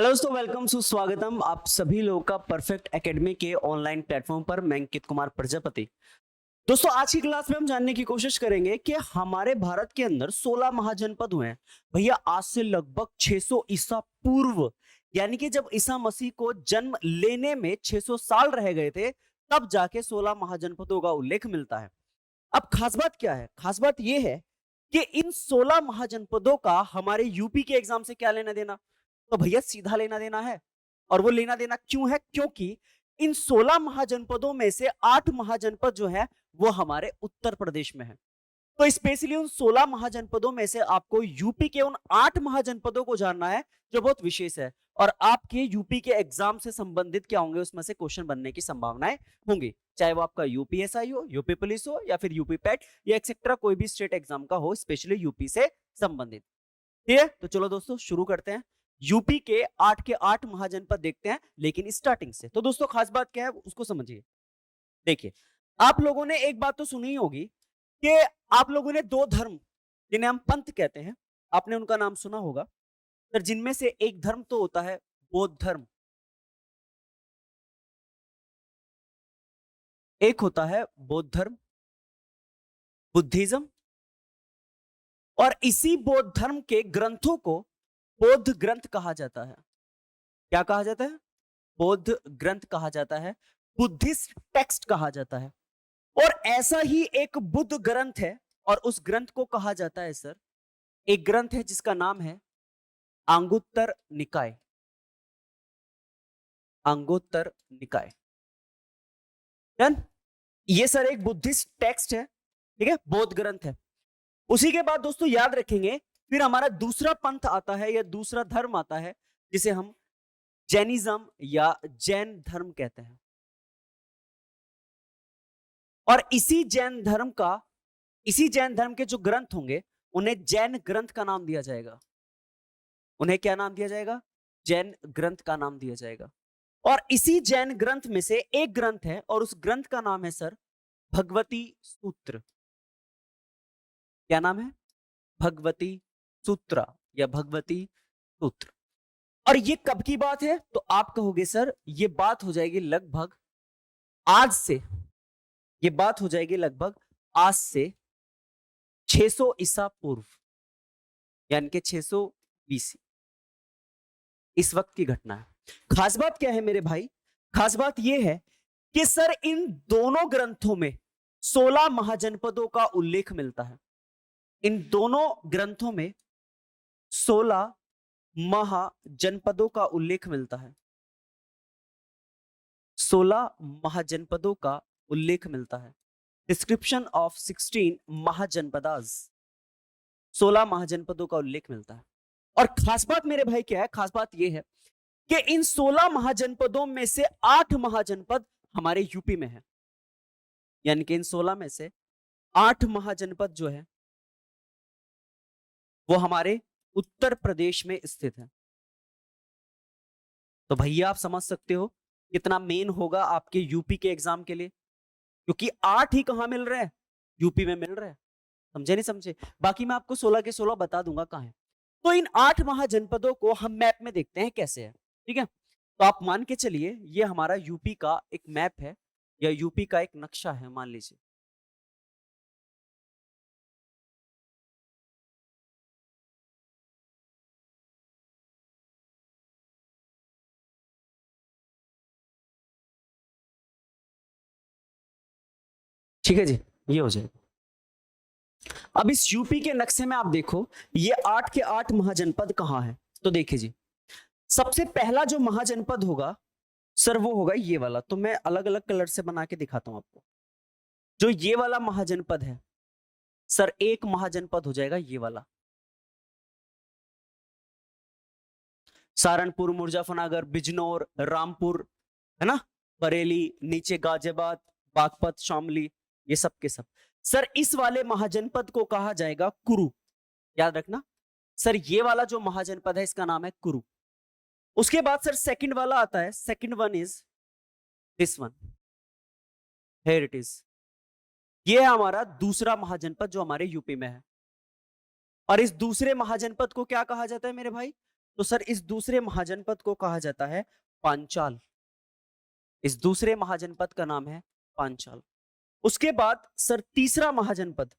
Hello दोस्तों, welcome सुस्वागतम आप सभी लोगों का परफेक्ट एकेडमी के ऑनलाइन प्लेटफॉर्म पर। मैं अंकित कुमार प्रजापति। दोस्तों, आज की क्लास में हम जानने की कोशिश करेंगे कि हमारे भारत के अंदर 16 महाजनपद हुए हैं। भैया, आज से लगभग 600 ईसा पूर्व, यानी कि जब ईसा मसीह को जन्म लेने में 600 साल रह गए थे, तब जाके 16 महाजनपदों का उल्लेख मिलता है। अब खास बात क्या है? खास बात यह है कि इन 16 महाजनपदों का हमारे यूपी के एग्जाम से क्या लेना देना। तो भैया, सीधा लेना देना है। और वो लेना देना क्यों है? क्योंकि इन 16 महाजनपदों में से 8 महाजनपद जो है वो हमारे उत्तर प्रदेश में है। तो स्पेशली उन 16 महाजनपदों में से आपको यूपी के उन 8 महाजनपदों को जानना है, जो बहुत विशेष है। और आपके यूपी के एग्जाम से संबंधित क्या होंगे, उसमें से क्वेश्चन बनने की संभावनाएं होंगी, चाहे वो आपका यूपीएसआई हो, यूपी पुलिस हो, या फिर यूपी पैट या एक्सेट्रा कोई भी स्टेट एग्जाम का हो, स्पेशली यूपी से संबंधित। ठीक है, तो चलो दोस्तों शुरू करते हैं। यूपी के 8 के 8 महाजनपद देखते हैं, लेकिन स्टार्टिंग से। तो दोस्तों, खास बात क्या है उसको समझिए। देखिए, आप लोगों ने एक बात तो सुनी ही होगी कि आप लोगों ने दो धर्म, जिन्हें हम पंथ कहते हैं, आपने उनका नाम सुना होगा। सर, जिनमें से एक धर्म तो होता है बौद्ध धर्म, एक होता है बौद्ध धर्म, बुद्धिज्म। और इसी बौद्ध धर्म के ग्रंथों को बौद्ध ग्रंथ कहा जाता है। क्या कहा जाता है? बौद्ध ग्रंथ कहा जाता है, बुद्धिस्ट टेक्स्ट कहा जाता है। और ऐसा ही एक बुद्ध ग्रंथ है, और उस ग्रंथ को कहा जाता है सर, एक ग्रंथ है जिसका नाम है अंगुत्तर निकाय। अंगुत्तर निकाय। डन। ये सर एक बुद्धिस्ट टेक्स्ट है, ठीक है, बौद्ध ग्रंथ है। उसी के बाद दोस्तों याद रखेंगे, फिर हमारा दूसरा पंथ आता है या दूसरा धर्म आता है, जिसे हम जैनिज्म या जैन धर्म कहते हैं। और इसी जैन धर्म के जो ग्रंथ होंगे, उन्हें जैन ग्रंथ का नाम दिया जाएगा। उन्हें क्या नाम दिया जाएगा? जैन ग्रंथ का नाम दिया जाएगा। और इसी जैन ग्रंथ में से एक ग्रंथ है, और उस ग्रंथ का नाम है सर भगवती सूत्र। क्या नाम है? भगवती सूत्र या भगवती सूत्र। और ये कब की बात है? तो आप कहोगे सर, ये बात हो जाएगी लगभग आज से, ये बात हो जाएगी लगभग आज से 600 ईसा पूर्व, यानी कि 600 बीसी, इस वक्त की घटना है। खास बात क्या है मेरे भाई? खास बात यह है कि सर इन दोनों ग्रंथों में 16 महाजनपदों का उल्लेख मिलता है। इन दोनों ग्रंथों में 16 महाजनपदों का उल्लेख मिलता है। 16 महाजनपदों का उल्लेख मिलता है। डिस्क्रिप्शन ऑफ 16 महाजनपदास, 16 महाजनपदों का उल्लेख मिलता है। और खास बात मेरे भाई क्या है? खास बात यह है कि इन 16 महाजनपदों में से 8 महाजनपद हमारे यूपी में है। यानी कि इन 16 में से 8 महाजनपद जो है वो हमारे उत्तर प्रदेश में स्थित है। तो भैया, आप समझ सकते हो कितना मेन होगा आपके यूपी के एग्जाम के लिए, क्योंकि 8 ही कहां मिल रहे हैं? यूपी में मिल रहे हैं। समझे नहीं समझे? बाकी मैं आपको 16 के 16 बता दूंगा कहां है। तो इन 8 महाजनपदों को हम मैप में देखते हैं कैसे है। ठीक है, तो आप मान के चलिए ये हमारा यूपी का एक मैप है, या यूपी का एक नक्शा है, मान लीजिए। ठीक है जी, ये हो जाएगा। अब इस यूपी के नक्शे में आप देखो, ये 8 के 8 महाजनपद कहां है। तो देखिए जी, सबसे पहला जो महाजनपद होगा सर, वो होगा ये वाला। तो मैं अलग अलग कलर से बना के दिखाता हूं आपको। जो ये वाला महाजनपद है सर, एक महाजनपद हो जाएगा ये वाला। सहारनपुर, मुजफ्फरनगर, बिजनौर, रामपुर, है ना, बरेली, नीचे गाजियाबाद, बागपत, शामली, ये सब के सब। सर इस वाले महाजनपद को कहा जाएगा कुरु। याद रखना सर, ये वाला जो महाजनपद है इसका नाम है कुरु। उसके बाद सर सेकंड वाला आता है, second one is this one, here it is. ये है हमारा दूसरा महाजनपद जो हमारे यूपी में है। और इस दूसरे महाजनपद को क्या कहा जाता है मेरे भाई? तो सर इस दूसरे महाजनपद को कहा जाता है पांचाल। इस दूसरे महाजनपद का नाम है पांचाल। उसके बाद सर तीसरा महाजनपद,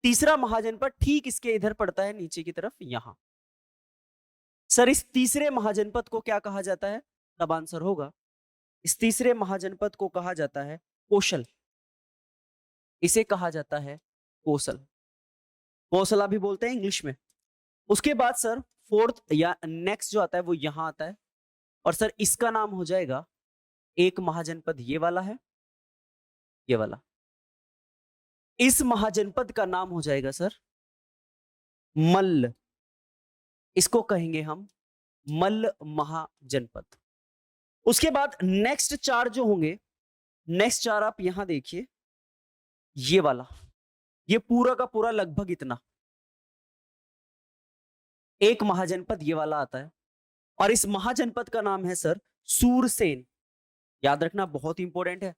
तीसरा महाजनपद ठीक इसके इधर पड़ता है नीचे की तरफ यहां। सर इस तीसरे महाजनपद को क्या कहा जाता है? तब आंसर होगा, इस तीसरे महाजनपद को कहा जाता है कौशल। इसे कहा जाता है कौशल, कौशला भी बोलते हैं इंग्लिश में। उसके बाद सर फोर्थ या नेक्स्ट जो आता है वो यहां आता है, और सर इसका नाम हो जाएगा, एक महाजनपद ये वाला है, ये वाला, इस महाजनपद का नाम हो जाएगा सर मल्ल। इसको कहेंगे हम मल्ल महाजनपद। उसके बाद नेक्स्ट चार जो होंगे, नेक्स्ट चार आप यहां देखिए, ये वाला, ये पूरा का पूरा लगभग इतना, एक महाजनपद ये वाला आता है, और इस महाजनपद का नाम है सर सूरसेन। याद रखना बहुत इंपॉर्टेंट है,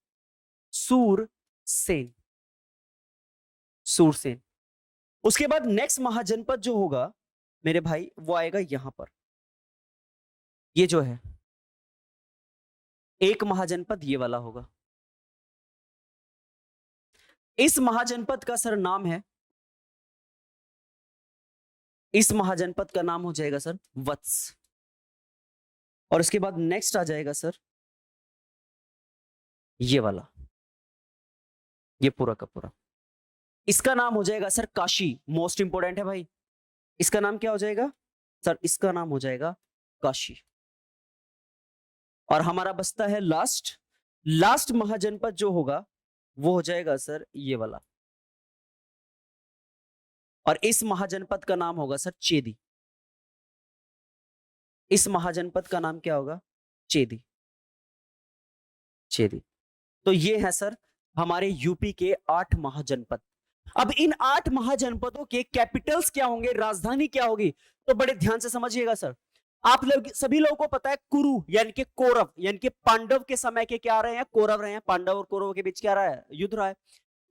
सूरसेन, सूरसेन। उसके बाद नेक्स्ट महाजनपद जो होगा मेरे भाई वो आएगा यहां पर, ये जो है एक महाजनपद ये वाला होगा। इस महाजनपद का सर नाम है, इस महाजनपद का नाम हो जाएगा सर वत्स। और उसके बाद नेक्स्ट आ जाएगा सर ये वाला, ये पूरा का पूरा, इसका नाम हो जाएगा सर काशी। मोस्ट इंपोर्टेंट है भाई, इसका नाम क्या हो जाएगा सर? इसका नाम हो जाएगा काशी। और हमारा बचता है लास्ट, लास्ट महाजनपद जो होगा वो हो जाएगा सर ये वाला, और इस महाजनपद का नाम होगा सर चेदी। इस महाजनपद का नाम क्या होगा? चेदी, चेदी। तो ये है सर हमारे यूपी के 8 महाजनपद। अब इन 8 महाजनपदों के कैपिटल्स क्या होंगे, राजधानी क्या होगी, तो बड़े ध्यान से समझिएगा सर। आप लोग सभी लोगों को पता है कुरु यानी कि कौरव, यानी कि पांडव के समय के क्या रहे हैं? कौरव रहे हैं। पांडव और कौरवों के बीच क्या रहा है? युद्ध रहा है।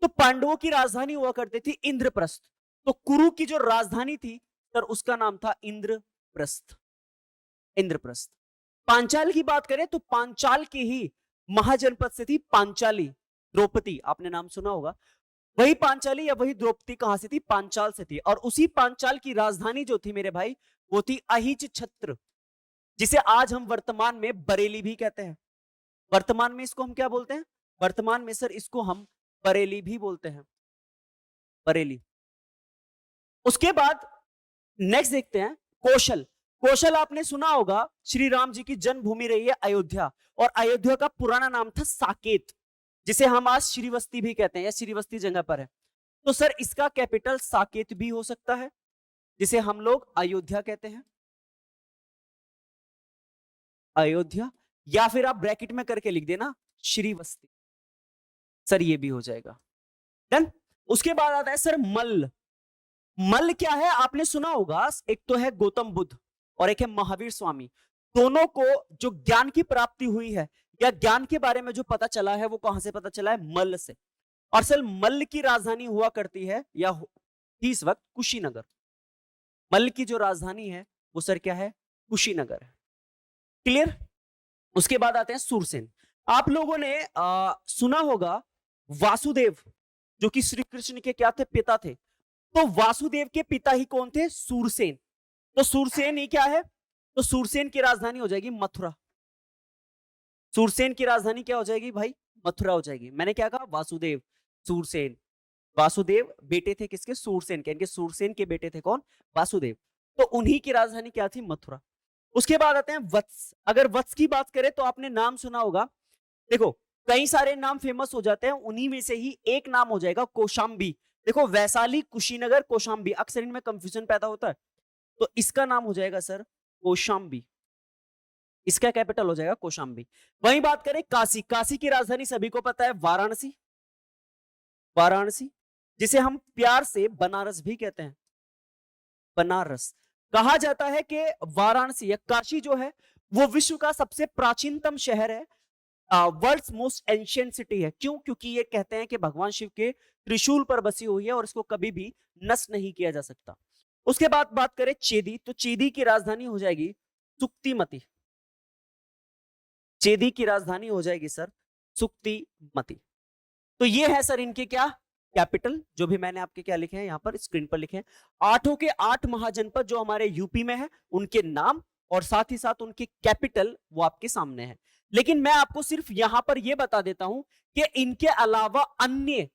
तो पांडवों की राजधानी हुआ करती थी इंद्रप्रस्थ। तो कुरु की जो राजधानी थी सर उसका नाम था इंद्रप्रस्थ, इंद्रप्रस्थ। पांचाल की बात करें तो पांचाल की ही महाजनपद से थी पांचाली। द्रौपदी आपने नाम सुना होगा, वही पांचाली या वही द्रौपदी कहां से थी? पांचाल से थी। और उसी पांचाल की राजधानी जो थी मेरे भाई वो थी अहिच छत्र, जिसे आज हम वर्तमान में बरेली भी कहते हैं। वर्तमान में इसको हम क्या बोलते हैं? वर्तमान में सर इसको हम बरेली भी बोलते हैं, बरेली। उसके बाद नेक्स्ट देखते हैं कौशल। कौशल आपने सुना होगा, श्री राम जी की जन्मभूमि रही है अयोध्या, और अयोध्या का पुराना नाम था साकेत, जिसे हम आज श्रीवस्ती भी कहते हैं, या श्रीवस्ती जगह पर है। तो सर इसका कैपिटल साकेत भी हो सकता है, जिसे हम लोग अयोध्या कहते हैं, अयोध्या, या फिर आप ब्रैकेट में करके लिख देना श्रीवस्ती। सर ये भी हो जाएगा। डन। उसके बाद आता है सर मल्ल। मल्ल क्या है आपने सुना होगा, एक तो है गौतम बुद्ध और एक है महावीर स्वामी। दोनों को जो ज्ञान की प्राप्ति हुई है या ज्ञान के बारे में जो पता चला है वो कहां से पता चला है? मल्ल से। और सर मल्ल की राजधानी हुआ करती है या थी इस वक्त कुशीनगर। मल्ल की जो राजधानी है वो सर क्या है? कुशीनगर है। क्लियर। उसके बाद आते हैं सूरसेन। आप लोगों ने सुना होगा वासुदेव, जो कि श्री कृष्ण के क्या थे? पिता थे। तो वासुदेव के पिता ही कौन थे? सूरसेन। तो सूरसेन ही क्या है? तो सूरसेन की राजधानी हो जाएगी मथुरा। सूरसेन की राजधानी क्या हो जाएगी भाई? मथुरा हो जाएगी। मैंने क्या कहा? वासुदेव, सूरसेन। वासुदेव बेटे थे किसके? सूरसेन के। इनके सूरसेन के बेटे थे कौन? वासुदेव। तो उन्हीं की राजधानी क्या थी? मथुरा। उसके बाद आते हैं वत्स। अगर वत्स की बात करें तो आपने नाम सुना होगा, देखो कई सारे नाम फेमस हो जाते हैं, उन्हीं में से ही एक नाम हो जाएगा कौशाम्बी। देखो वैशाली, कुशीनगर, कौशाम्बी, अक्सर इनमें कंफ्यूजन पैदा होता है। तो इसका नाम हो जाएगा सर कौशाम्बी। इसका कैपिटल हो जाएगा कौशाम्बी। वहीं बात करें काशी। काशी की राजधानी सभी को पता है वाराणसी, वाराणसी, जिसे हम प्यार से बनारस भी कहते हैं, बनारस। कहा जाता है कि वाराणसी या काशी जो है वो विश्व का सबसे प्राचीनतम शहर है, वर्ल्ड्स मोस्ट एंशिएंट सिटी है। क्यों? क्योंकि ये कहते हैं कि भगवान शिव के त्रिशूल पर बसी हुई है और इसको कभी भी नष्ट नहीं किया जा सकता। उसके बाद बात करें चेदी, तो चेदी की राजधानी हो जाएगी सुक्तिमती। चेदी की राजधानी हो जाएगी सर सुक्तिमती। तो ये है सर इनके क्या कैपिटल, जो भी मैंने आपके क्या लिखे हैं यहां पर स्क्रीन पर लिखे हैं। आठों के आठ महाजनपद जो हमारे यूपी में है, उनके नाम और साथ ही साथ उनके कैपिटल वो आपके सामने है। लेकिन मैं आपको सिर्फ यहां पर यह बता देता हूं कि इनके अलावा अन्य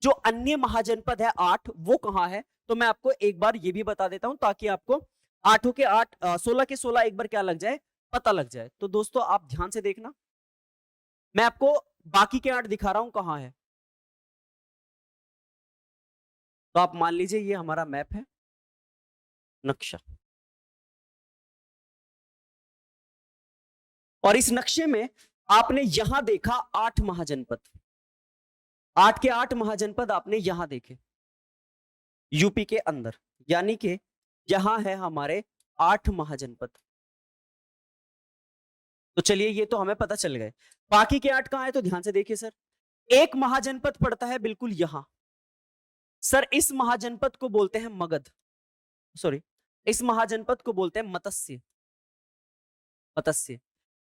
जो अन्य महाजनपद है 8, वो कहां है। तो मैं आपको एक बार ये भी बता देता हूं ताकि आपको आठों के 8 16 के 16 एक बार क्या लग जाए, पता लग जाए। तो दोस्तों आप ध्यान से देखना, मैं आपको बाकी के 8 दिखा रहा हूं कहां है। तो आप मान लीजिए ये हमारा मैप है, नक्शा, और इस नक्शे में आपने यहां देखा 8 महाजनपद, 8 के 8 महाजनपद आपने यहां देखे यूपी के अंदर, यानी कि यहां है हमारे 8 महाजनपद। तो चलिए ये तो हमें पता चल गए, बाकी के 8 कहां है तो ध्यान से देखिए सर। एक महाजनपद पड़ता है बिल्कुल यहां, सर इस महाजनपद को बोलते हैं मगध, सॉरी इस महाजनपद को बोलते हैं मत्स्य, मत्स्य।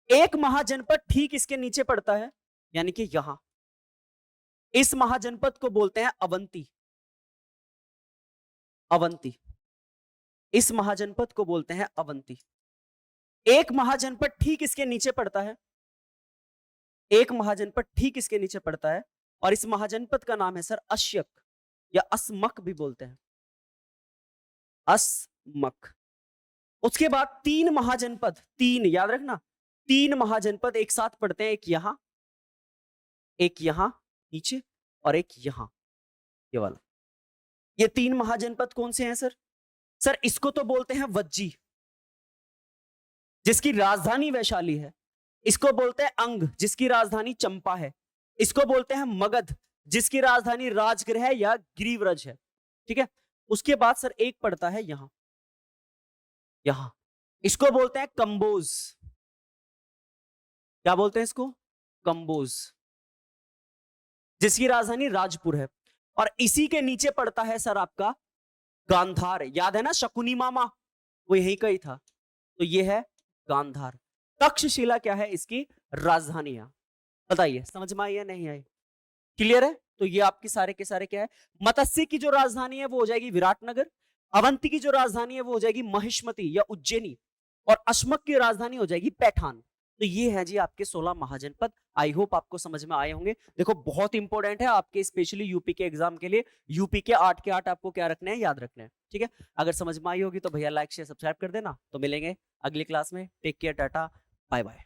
एक महाजनपद ठीक इसके नीचे पड़ता है, यानी कि यहां, इस महाजनपद को बोलते हैं अवंती, अवंती। इस महाजनपद को बोलते हैं अवंती। एक महाजनपद ठीक इसके नीचे पड़ता है, एक महाजनपद ठीक इसके नीचे पड़ता है, और इस महाजनपद का नाम है सर अश्यक, या अस्मक भी बोलते हैं, अस्मक। उसके बाद 3 महाजनपद, 3 याद रखना, 3 महाजनपद एक साथ पड़ते हैं, एक यहां नीचे और एक यहां, ये वाला। ये 3 महाजनपद कौन से हैं सर? सर इसको तो बोलते हैं वज्जी, जिसकी राजधानी वैशाली है। इसको बोलते हैं अंग, जिसकी राजधानी चंपा है। इसको बोलते हैं मगध, जिसकी राजधानी राजगृह या गिरिव्रज है। ठीक है, उसके बाद सर एक पड़ता है यहां, यहां, इसको बोलते हैं कंबोज। क्या बोलते हैं इसको? कंबोज, जिसकी राजधानी राजपुर है। और इसी के नीचे पड़ता है सर आपका गांधार, याद है ना शकुनी मामा, वो यही का ही था। तो ये है गांधार। तक्षशिला क्या है इसकी राजधानी है। बताइए समझ में आई या नहीं आई? क्लियर है? तो ये आपके सारे के सारे क्या है, मत्स्य की जो राजधानी है वो हो जाएगी विराटनगर, अवंती की जो राजधानी है वो हो जाएगी महिष्मती या उज्जैनी, और अश्मक की राजधानी हो जाएगी पैठान। तो ये है जी आपके 16 महाजनपद। आई होप आपको समझ में आए होंगे। देखो बहुत इंपॉर्टेंट है आपके स्पेशली यूपी के एग्जाम के लिए, यूपी के 8 के 8 आपको क्या रखने हैं, याद रखने हैं। ठीक है, अगर समझ में आई होगी तो भैया लाइक शेयर सब्सक्राइब कर देना। तो मिलेंगे अगली क्लास में, take care, tata, bye bye.